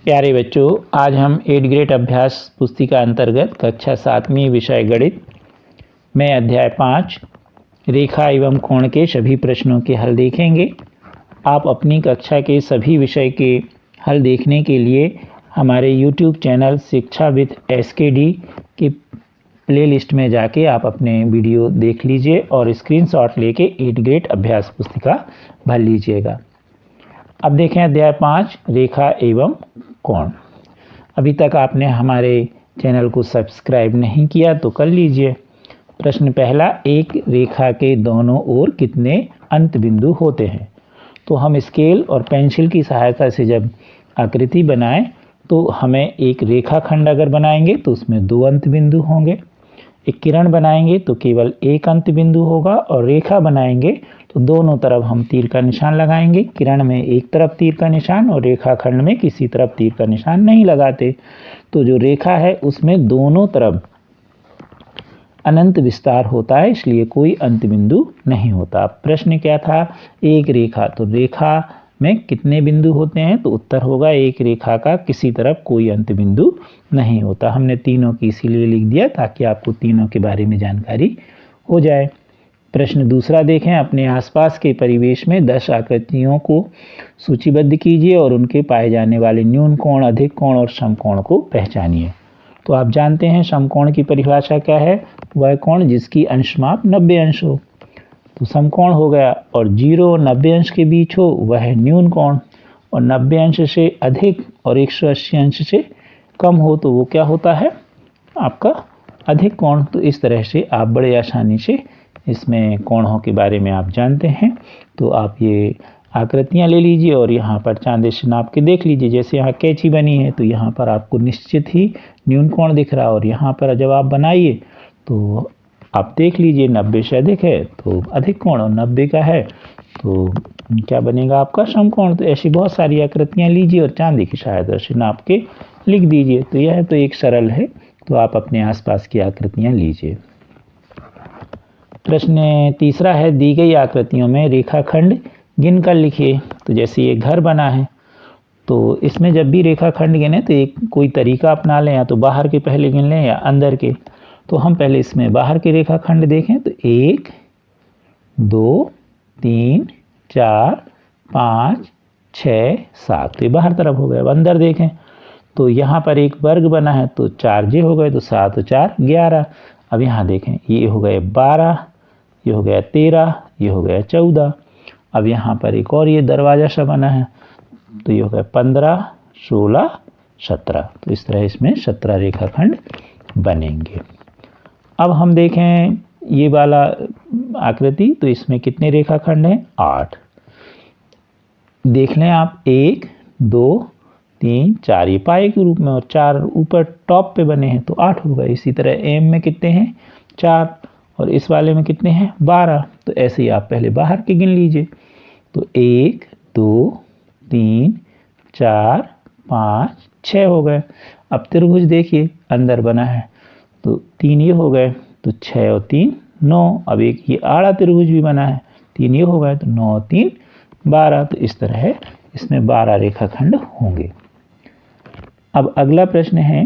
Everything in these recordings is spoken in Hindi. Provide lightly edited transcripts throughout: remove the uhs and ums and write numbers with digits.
प्यारे बच्चों, आज हम 8th ग्रेड अभ्यास पुस्तिका अंतर्गत कक्षा 7वीं विषय गणित में अध्याय 5 रेखा एवं कोण के सभी प्रश्नों के हल देखेंगे। आप अपनी कक्षा के सभी विषय के हल देखने के लिए हमारे YouTube चैनल शिक्षा विद SKD के प्लेलिस्ट में जाके आप अपने वीडियो देख लीजिए और स्क्रीनशॉट लेके 8th ग्रेड अभ्यास पुस्तिका भर लीजिएगा। अब देखें अध्याय 5 रेखा एवं कोण। अभी तक आपने हमारे चैनल को सब्सक्राइब नहीं किया तो कर लीजिए। प्रश्न पहला, एक रेखा के दोनों ओर कितने अंत बिंदु होते हैं? तो हम स्केल और पेंसिल की सहायता से जब आकृति बनाएं तो हमें एक रेखाखंड अगर बनाएंगे तो उसमें 2 अंत बिंदु होंगे। एक किरण बनाएंगे तो केवल एक अंत बिंदु होगा और रेखा बनाएंगे तो दोनों तरफ हम तीर का निशान लगाएंगे। किरण में एक तरफ तीर का निशान और रेखाखंड में किसी तरफ तीर का निशान नहीं लगाते। तो जो रेखा है उसमें दोनों तरफ अनंत विस्तार होता है, इसलिए कोई अंत बिंदु नहीं होता। प्रश्न क्या था? एक रेखा, तो रेखा में कितने बिंदु होते हैं? तो उत्तर होगा एक रेखा का किसी तरफ कोई अंत बिंदु नहीं होता। हमने तीनों की इसीलिए लिख दिया ताकि आपको तीनों के बारे में जानकारी हो जाए। प्रश्न दूसरा देखें, अपने आसपास के परिवेश में 10 आकृतियों को सूचीबद्ध कीजिए और उनके पाए जाने वाले न्यून कोण, अधिक कोण और समकोण को पहचानिए। तो आप जानते हैं समकोण की परिभाषा क्या है? वह कोण जिसकी अंशमाप 90 अंश हो। तो समकोण हो गया और 0 और 90 अंश के बीच हो वह है न्यून कोण, और 90 अंश से अधिक और 180 अंश से कम हो तो वो क्या होता है? आपका अधिक कोण। तो इस तरह से आप बड़े आसानी से इसमें कोणों के बारे में आप जानते हैं। तो आप ये आकृतियाँ ले लीजिए और यहाँ पर चांदे से नाप के देख लीजिए। जैसे यहाँ कैंची बनी है तो यहाँ पर आपको निश्चित ही न्यून कोण दिख रहा है, और यहाँ पर जब आप बनाइए तो आप देख लीजिए 90 से अधिक है तो अधिक कोण, और 90 का है तो क्या बनेगा आपका समकोण। तो ऐसी बहुत सारी आकृतियाँ लीजिए और चांदी की सहायता से नाप के लिख दीजिए। तो यह तो एक सरल है, तो आप अपने आसपास की आकृतियाँ लीजिए। प्रश्न तीसरा है, दी गई आकृतियों में रेखाखंड गिन कर लिखिए। तो जैसे ये घर बना है तो इसमें जब भी रेखाखंड गिने तो एक कोई तरीका अपना लें, या तो बाहर के पहले गिन लें या अंदर के। तो हम पहले इसमें बाहर के रेखाखंड देखें तो 1 2 3 4 5 6 7, तो ये बाहर तरफ हो गए। अब अंदर देखें तो यहाँ पर एक वर्ग बना है तो 4 जे हो गए, तो 7 और 4 11। अब यहाँ देखें ये हो गए 12, ये हो गया 13, ये हो गया 14। अब यहाँ पर एक और ये दरवाज़ा सा बना है तो ये हो गया 15 16 17। तो इस तरह इसमें 17 रेखाखंड बनेंगे। अब हम देखें ये वाला आकृति, तो इसमें कितने रेखाखंड हैं? 8। देख लें आप 1 2 3 4 ये पाए के रूप में, और 4 ऊपर टॉप पे बने हैं तो 8 हो गए। इसी तरह एम में कितने हैं? 4, और इस वाले में कितने हैं? 12। तो ऐसे ही आप पहले बाहर के गिन लीजिए। तो 1 2 3 4 5 6 हो गए। अब त्रिभुज देखिए अंदर बना है तो 3 ये हो गए, तो 6 और 3 9। अब एक ये आड़ा त्रिभुज भी बना है, 3 ये हो गए, तो 9 और 3 12। तो इस तरह है इसमें 12 रेखाखंड होंगे। अब अगला प्रश्न है,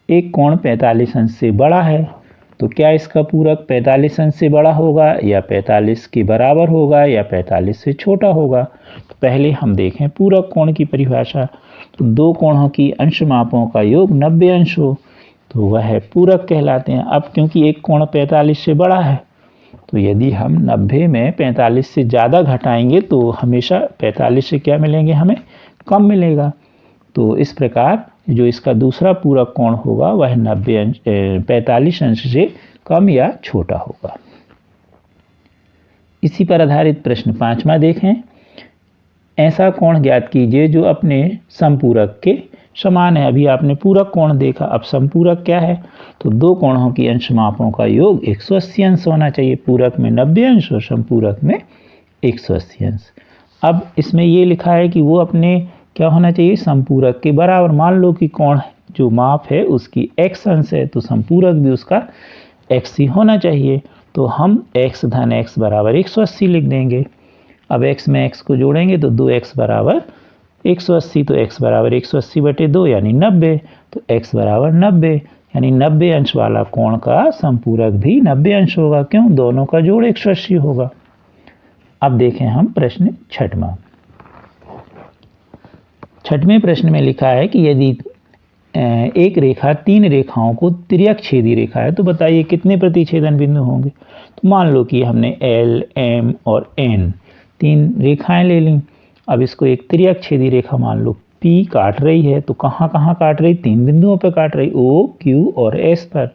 एक कोण 45 अंश से बड़ा है, तो क्या इसका पूरक 45 अंश से बड़ा होगा या 45 के बराबर होगा या 45 से छोटा होगा? तो पहले हम देखें पूरक कोण की परिभाषा। तो दो कोणों की अंश मापों का योग 90 अंश हो तो वह पूरक कहलाते हैं। अब क्योंकि एक कोण 45 से बड़ा है तो यदि हम 90 में 45 से ज़्यादा घटाएंगे तो हमेशा 45 से क्या मिलेंगे? हमें कम मिलेगा। तो इस प्रकार जो इसका दूसरा पूरक कोण होगा वह 45 अंश से कम या छोटा होगा। इसी पर आधारित प्रश्न 5वां देखें, ऐसा कोण ज्ञात कीजिए जो अपने समपूरक के समान है। अभी आपने पूरक कोण देखा, अब समपूरक क्या है? तो दो कोणों की अंश मापों का योग 180 अंश होना चाहिए। पूरक में 90 अंश और समपूरक में 180 अंश। अब इसमें ये लिखा है कि वो अपने क्या होना चाहिए? समपूरक के बराबर। मान लो कि कोण जो माप है उसकी x अंश है तो समपूरक भी उसका x ही होना चाहिए। तो हम x धन x बराबर 180 लिख देंगे। अब x में x को जोड़ेंगे तो 2x बराबर 180 तो x बराबर 180/2 यानी 90, तो x बराबर 90 यानी 90 अंश वाला कोण का संपूरक भी 90 अंश होगा। क्यों? दोनों का जोड़ 180 होगा। अब देखें हम प्रश्न छठवां। छठवें प्रश्न में लिखा है कि यदि एक रेखा 3 रेखाओं को तिर्यक छेदी रेखा है तो बताइए कितने प्रतिच्छेदन बिंदु होंगे। तो मान लो कि हमने L, M और N 3 रेखाएं ले ली। अब इसको एक तिर्यक छेदी रेखा मान लो P काट रही है, तो कहाँ कहाँ काट रही? 3 बिंदुओं पर काट रही, O, Q और S पर।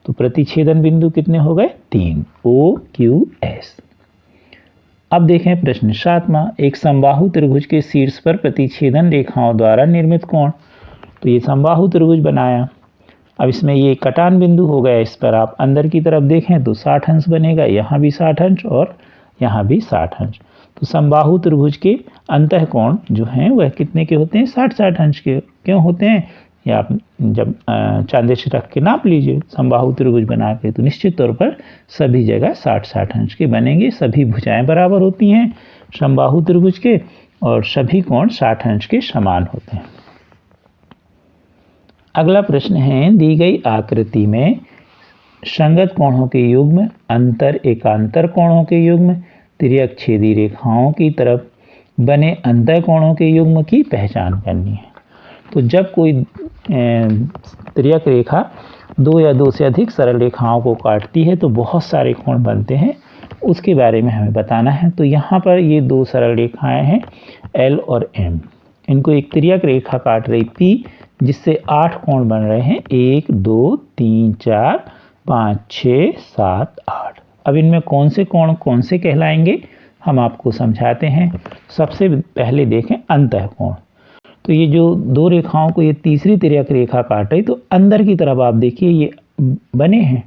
तो प्रतिच्छेदन बिंदु कितने हो गए? 3, O, Q, S। अब देखें प्रश्न 7वां। एक समबाहु त्रिभुज के शीर्ष पर प्रतिच्छेदन रेखाओं द्वारा निर्मित कोण। तो ये समबाहु त्रिभुज बनाया। अब इसमें ये कटान बिंदु हो गया, इस पर आप अंदर की तरफ देखें तो 60 अंश बनेगा, यहाँ भी 60 अंश और यहाँ भी 60 अंश। तो समबाहु त्रिभुज के अंतः कोण जो हैं वह कितने के होते हैं? 60-60 अंश के। क्यों होते हैं? या आप जब चांदिश रख के नाप लीजिए समबाहु त्रिभुज बना के, तो निश्चित तौर पर सभी जगह 60-60 अंश के बनेंगे। सभी भुजाएं बराबर होती हैं समबाहु त्रिभुज के और सभी कोण 60 अंश के समान होते हैं। अगला प्रश्न है, दी गई आकृति में संगत कोणों के युग्म, अंतर एकांतर कोणों के युग्म, तिर्यक छेदी रेखाओं की तरफ बने अंतः कोणों के युग्म की पहचान करनी है। तो जब कोई तिर्यक रेखा 2 या 2 से अधिक सरल रेखाओं को काटती है तो बहुत सारे कोण बनते हैं, उसके बारे में हमें बताना है। तो यहाँ पर ये 2 सरल रेखाएं हैं L और M, इनको एक तिर्यक रेखा काट रही P, जिससे 8 कोण बन रहे हैं, 1, 2, 3, 4, 5, 6, 7, 8। अब इनमें कौन से कोण कौन से कहलाएंगे हम आपको समझाते हैं। सबसे पहले देखें अंतः कोण। तो ये जो 2 रेखाओं को ये तीसरी तिर्यक रेखा काट रही, तो अंदर की तरफ आप देखिए ये बने हैं,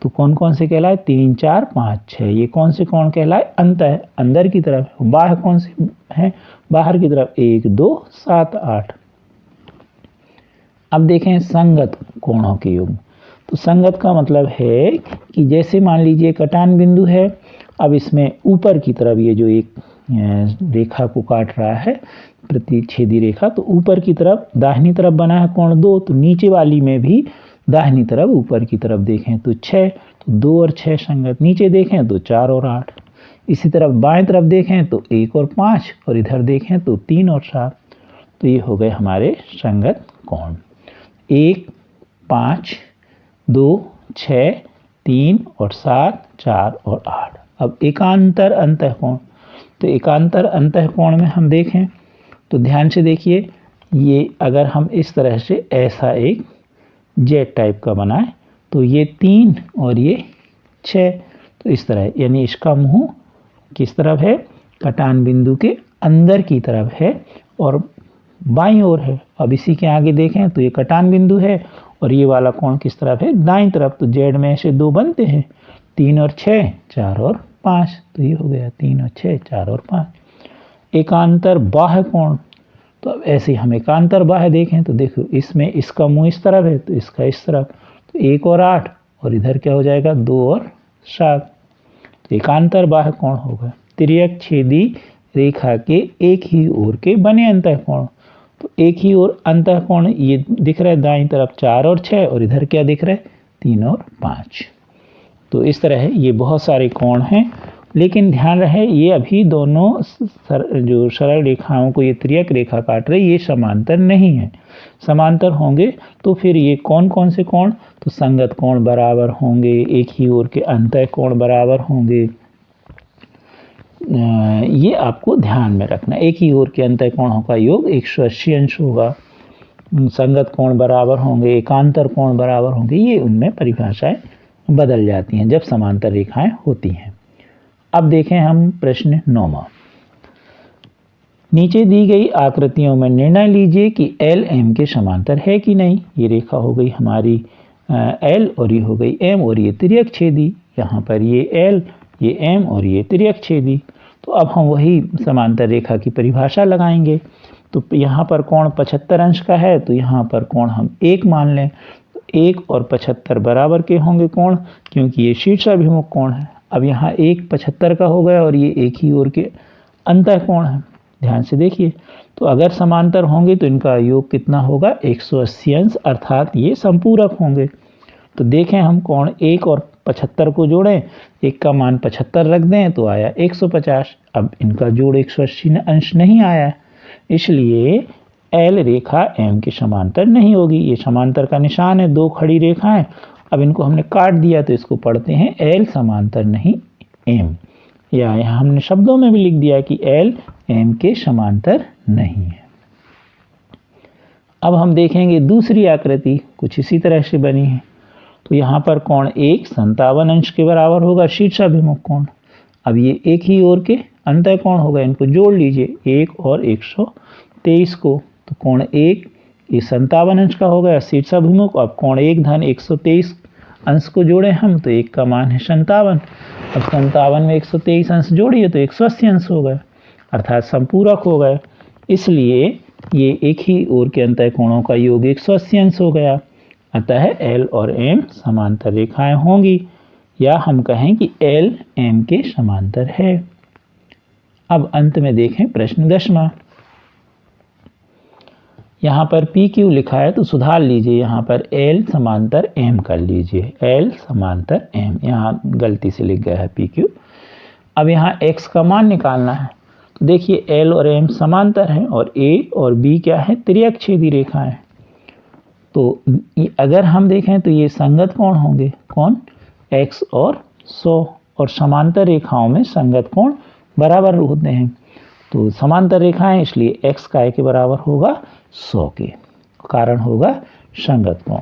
तो कौन कौन से कहलाए? 3, 4, 5, 6। ये कौन से कोण कहलाए? अंतः, अंदर की तरफ। बाह्य कौन से हैं? बाहर की तरफ 1, 2, 7, 8। अब देखें संगत कोणों के युग्म। तो संगत का मतलब है कि जैसे मान लीजिए कटान बिंदु है, अब इसमें ऊपर की तरफ ये जो एक रेखा को काट रहा है प्रतिच्छेदी रेखा, तो ऊपर की तरफ दाहिनी तरफ बना है कोण 2, तो नीचे वाली में भी दाहिनी तरफ ऊपर की तरफ देखें तो 6, तो 2 और 6 संगत। नीचे देखें तो 4 और 8। इसी तरफ बाएं तरफ देखें तो 1 और 5, और इधर देखें तो 3 और 7। तो ये हो गए हमारे संगत कोण। 1, 5, 2, 6, 3 और 7, 4 और 8। अब एकांतर अंतः कोण। तो एकांतर अंतः कोण में हम देखें तो ध्यान से देखिए, ये अगर हम इस तरह से ऐसा एक जेट टाइप का बनाए तो ये 3 और ये 6, तो इस तरह, यानी इसका मुंह किस तरफ है? कटान बिंदु के अंदर की तरफ है और बाईं ओर है। अब इसी के आगे देखें तो ये कटान बिंदु है और ये वाला कोण किस तरफ है? दाईं तरफ। तो जेड में ऐसे 2 बनते हैं, 3 और 6, 4 और 5। तो ये हो गया 3 और 6, 4 और 5। एकांतर बाह्य कोण। तो अब ऐसे हम एकांतर बाह्य देखें तो देखो, इसमें इसका मुंह इस तरफ है तो इसका इस तरफ, तो 1 और 8, और इधर क्या हो जाएगा? 2 और 7। तो एकांतर बाह्य कोण होगा तिर्यक छेदी रेखा के एक ही ओर के बने अंतः कोण। तो एक ही ओर अंतः कोण ये दिख रहा है दाईं तरफ 4 और 6, और इधर क्या दिख रहा है? 3 और 5। तो इस तरह है, ये बहुत सारे कोण हैं, लेकिन ध्यान रहे ये अभी दोनों जो सरल रेखाओं को ये तिर्यक रेखा काट रही, ये समांतर नहीं है। समांतर होंगे तो फिर ये कौन कौन से कोण? तो संगत कोण बराबर होंगे, एक ही ओर के अंतः कोण बराबर होंगे। ये आपको ध्यान में रखना। एक ही ओर के अंतः कोणों का योग 180 अंश होगा। संगत कोण बराबर होंगे, एकांतर कोण बराबर होंगे। ये उनमें परिभाषाएं बदल जाती हैं जब समांतर रेखाएं होती हैं। अब देखें हम प्रश्न 9वां। नीचे दी गई आकृतियों में निर्णय लीजिए कि L M के समांतर है कि नहीं। ये रेखा हो गई हमारी L और ये हो गई M, और ये तिर्यक छेदी। यहाँ पर ये L, ये M और ये तिर्यक छेदी। तो अब हम वही समांतर रेखा की परिभाषा लगाएंगे। तो यहाँ पर कोण 75 अंश का है, तो यहाँ पर कोण हम 1 मान लें। तो 1 और 75 बराबर के होंगे कोण, क्योंकि ये शीर्षाभिमुख कोण है। अब यहाँ 1 75 का हो गया और ये एक ही ओर के अंतः कोण है। ध्यान से देखिए। तो अगर समांतर होंगे तो इनका योग कितना होगा, 180 अंश, अर्थात ये संपूरक होंगे। तो देखें हम कोण 1 और 75 को जोड़ें, 1 का मान 75 रख दें तो आया 150। अब इनका जोड़ 180 अंश नहीं आया, इसलिए एल रेखा एम के समांतर नहीं होगी। ये समांतर का निशान है, दो खड़ी रेखाएं। अब इनको हमने काट दिया तो इसको पढ़ते हैं एल समांतर नहीं एम, या यहाँ हमने शब्दों में भी लिख दिया कि एल एम के समांतर नहीं है। अब हम देखेंगे दूसरी आकृति कुछ इसी तरह से बनी है। तो यहाँ पर कोण 1 57 अंश के बराबर होगा, शीर्षाभिमुख कोण। अब ये एक ही ओर के अंतः कोण होगा, इनको जोड़ लीजिए 1 और 123 को। तो कोण 1 ये 57 अंश का हो गया शीर्षाभिमुख। अब कोण 1 धन 123 अंश को जोड़े हम तो 1 का मान है 57। अब 57 में 123 अंश जोड़िए तो 180 अंश हो गए, अर्थात संपूरक हो गए। इसलिए ये एक ही ओर के अंतः कोणों का योग 180 अंश हो गया। अतः एल और एम समांतर रेखाएं होंगी, या हम कहें कि एल एम के समांतर है। अब अंत में देखें प्रश्न 10वां। यहाँ पर पी क्यू लिखा है तो सुधार लीजिए, यहाँ पर एल समांतर एम कर लीजिए, एल समांतर एम, यहाँ गलती से लिख गया है पी क्यू। अब यहाँ एक्स का मान निकालना है। तो देखिए एल और एम समांतर हैं और ए और बी क्या है, त्रिअक्षेदी रेखा है। तो अगर हम देखें तो ये संगत कोण होंगे, कौन, एक्स और 100, और समांतर रेखाओं में संगत कोण बराबर होते हैं। तो समांतर रेखाएं, इसलिए एक्स काय के बराबर होगा 100 के, कारण होगा संगत कोण।